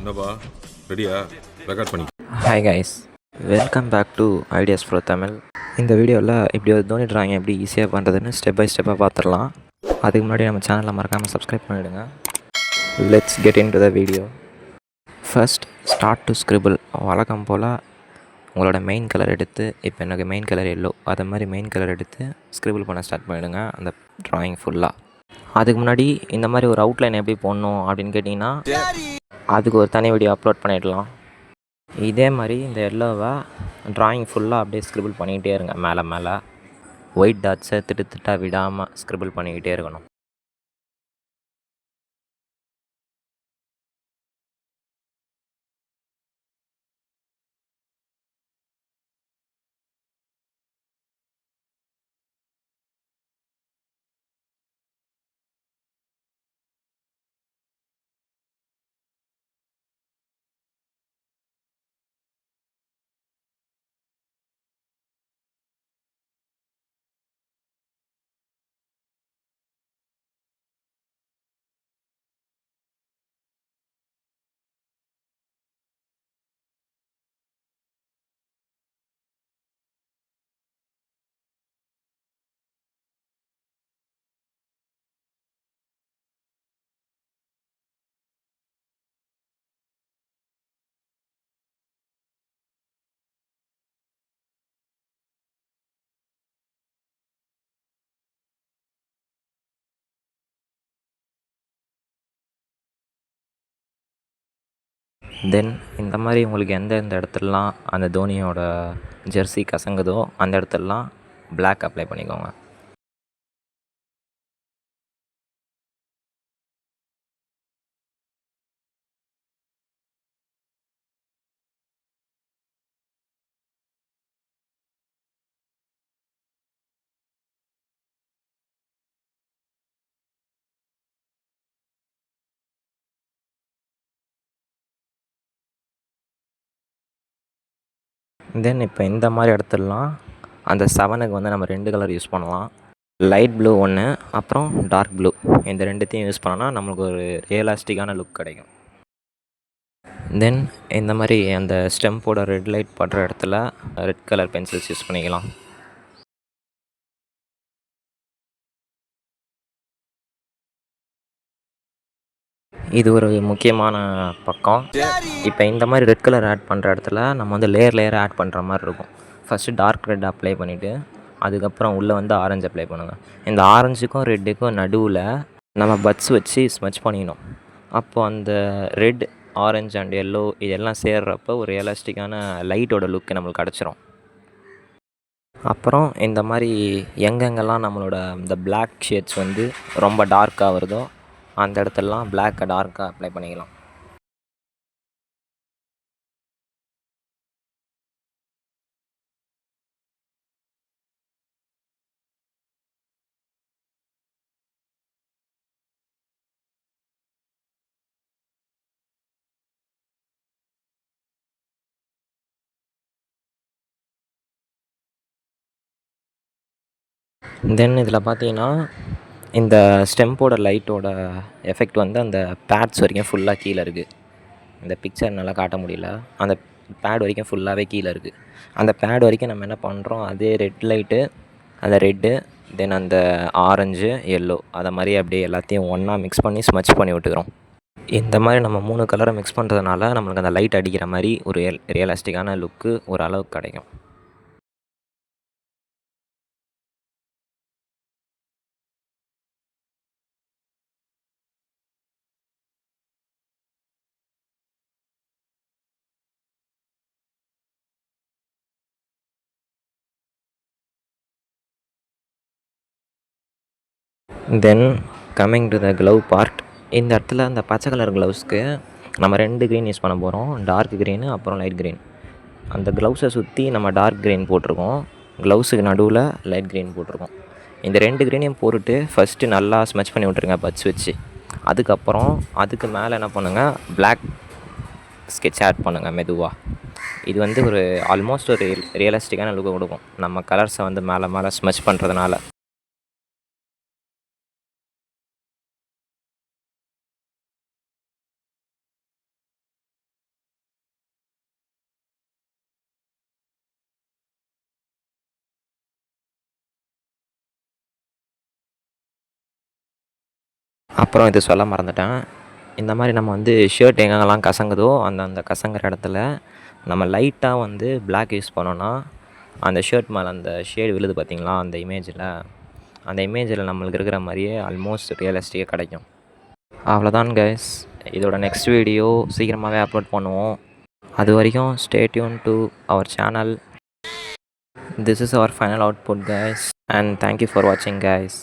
என்னப்பா ரெடியா ரெக்கார்ட் பண்ணி hi guys, welcome back to ideas from Tamil. இந்த வீடியோவில் இப்படி ஒரு தோனி டிராயிங் எப்படி ஈஸியாக பண்ணுறதுன்னு ஸ்டெப் பை ஸ்டெப்பாக பார்த்துடலாம். அதுக்கு முன்னாடி நம்ம சேனலை மறக்காமல் சப்ஸ்கிரைப் பண்ணிவிடுங்க. Let's get in to the video. First start to scribble. வழக்கம் போல் உங்களோட மெயின் கலர் எடுத்து, இப்போ எனக்கு மெயின் கலர் எல்லோ, அதை மாதிரி மெயின் கலர் எடுத்து ஸ்கிரிபிள் பண்ண ஸ்டார்ட் பண்ணிவிடுங்க அந்த ட்ராயிங் ஃபுல்லாக. அதுக்கு முன்னாடி இந்த மாதிரி ஒரு அவுட்லைன் எப்படி போடணும் அப்படின்னு கேட்டிங்கன்னா அதுக்கு ஒரு தனி வீடியோ அப்லோட் பண்ணிடலாம். இதே மாதிரி இந்த எல்லோவை ட்ராயிங் ஃபுல்லாக அப்படியே ஸ்க்ரிபிள் பண்ணிக்கிட்டே இருங்க. மேலே ஒயிட் டாட்ஸை திட்டாக விடாமல் ஸ்க்ரிபிள் பண்ணிக்கிட்டே இருக்கணும். தென் இந்த மாதிரி உங்களுக்கு எந்த இடத்துலலாம் அந்த தோனியோட ஜெர்சி கசங்குதோ அந்த இடத்துலலாம் பிளாக் அப்ளை பண்ணிக்கோங்க. தென் இப்போ இந்த மாதிரி இடத்துலலாம் அந்த 7க்கு வந்து நம்ம 2 கலர் யூஸ் பண்ணலாம். லைட் ப்ளூ ஒன்று, அப்புறம் டார்க் ப்ளூ. இந்த ரெண்டுத்தையும் யூஸ் பண்ணோன்னா நம்மளுக்கு ஒரு ரியலாஸ்டிக்கான லுக் கிடைக்கும். தென் இந்த மாதிரி அந்த ஸ்டெம்போட ரெட் லைட் படுற இடத்துல ரெட் கலர் பென்சில்ஸ் யூஸ் பண்ணிக்கலாம். இது ஒரு முக்கியமான பக்கம். இப்போ இந்த மாதிரி ரெட் கலர் ஆட் பண்ணுற இடத்துல நம்ம வந்து லேயர் ஆட் பண்ணுற மாதிரி இருக்கும். ஃபஸ்ட்டு டார்க் ரெட் அப்ளை பண்ணிவிட்டு அதுக்கப்புறம் உள்ளே வந்து ஆரஞ்சு அப்ளை பண்ணுங்கள். இந்த ஆரஞ்சுக்கும் ரெட்டுக்கும் நடுவில் நம்ம பட்ஸ் வச்சு ஸ்மச் பண்ணிக்கணும். அப்போது அந்த ரெட், ஆரஞ்சு அண்ட் எல்லோ இதெல்லாம் சேர்றப்போ ஒரு ரியலிஸ்டிக்கான லைட்டோட லுக்கு நம்மளுக்கு கிடச்சிரும். அப்புறம் இந்த மாதிரி எங்கெங்கெல்லாம் நம்மளோட இந்த பிளாக் ஷேட்ஸ் வந்து ரொம்ப டார்க்காக வருதோ அந்த இடத்துலலாம் பிளாக்கை டார்க்காக அப்ளை பண்ணிக்கலாம். தென் இதில் பார்த்தீங்கன்னா இந்த ஸ்டெம்போட லைட்டோட எஃபெக்ட் வந்து அந்த பேட்ஸ் வரைக்கும் ஃபுல்லாக கீழே இருக்குது. இந்த பிக்சர் நல்லா காட்ட முடியல. அந்த பேட் வரைக்கும் ஃபுல்லாகவே கீழே இருக்குது. அந்த பேட் வரைக்கும் நம்ம என்ன பண்ணுறோம், அதே ரெட் லைட்டு, அந்த ரெட்டு, தென் அந்த ஆரஞ்சு, எல்லோ அதை மாதிரி அப்படியே எல்லாத்தையும் ஒன்றா மிக்ஸ் பண்ணி ஸ்மச் பண்ணி விட்டுக்கிறோம். இந்த மாதிரி நம்ம 3 கலரை மிக்ஸ் பண்ணுறதுனால நம்மளுக்கு அந்த லைட் அடிக்கிற மாதிரி ஒரு ரியலிஸ்டிக்கான லுக்கு ஒரு அளவுக்கு கிடைக்கும். Then coming to the glove part. இந்த இடத்துல அந்த பச்சை கலர் க்ளவுஸ்க்கு நம்ம 2 க்ரீன் யூஸ் பண்ண போகிறோம். டார்க் க்ரீனு அப்புறம் லைட் க்ரீன். அந்த க்ளவுஸை சுற்றி நம்ம டார்க் க்ரீன் போட்டிருக்கோம், க்ளவுஸுக்கு நடுவில் லைட் க்ரீன் போட்டிருக்கோம். இந்த 2 க்ரீனையும் போட்டுட்டு ஃபஸ்ட்டு நல்லா ஸ்மெச் பண்ணி விட்ருங்க பட்ஸ் வச்சு. அதுக்கப்புறம் அதுக்கு மேலே என்ன பண்ணுங்கள், பிளாக் ஸ்கெட்ச் ஆட் பண்ணுங்கள் மெதுவாக. இது வந்து ஒரு ஆல்மோஸ்ட் ஒரு ரியலிஸ்டிக்கான லுக்கை கொடுக்கும் நம்ம கலர்ஸை வந்து மேலே ஸ்மெச் பண்ணுறதுனால. அப்புறம் இது சொல்ல மறந்துட்டேன். இந்த மாதிரி நம்ம வந்து ஷர்ட் எங்கெங்கெல்லாம் கசங்குதோ அந்த கசங்குற இடத்துல நம்ம லைட்டாக வந்து Black யூஸ் பண்ணோன்னா அந்த ஷர்ட் மேலே அந்த ஷேடு விழுது பார்த்தீங்களா அந்த இமேஜில் நம்மளுக்கு இருக்கிற மாதிரியே ஆல்மோஸ்ட் ரியலிஸ்டிக்காக கிடைக்கும். அவ்வளோதான் கைஸ். இதோட நெக்ஸ்ட் வீடியோ சீக்கிரமாகவே அப்லோட் பண்ணுவோம். அது வரைக்கும் stay tuned to our channel. This is our final output guys, and thank you for watching guys.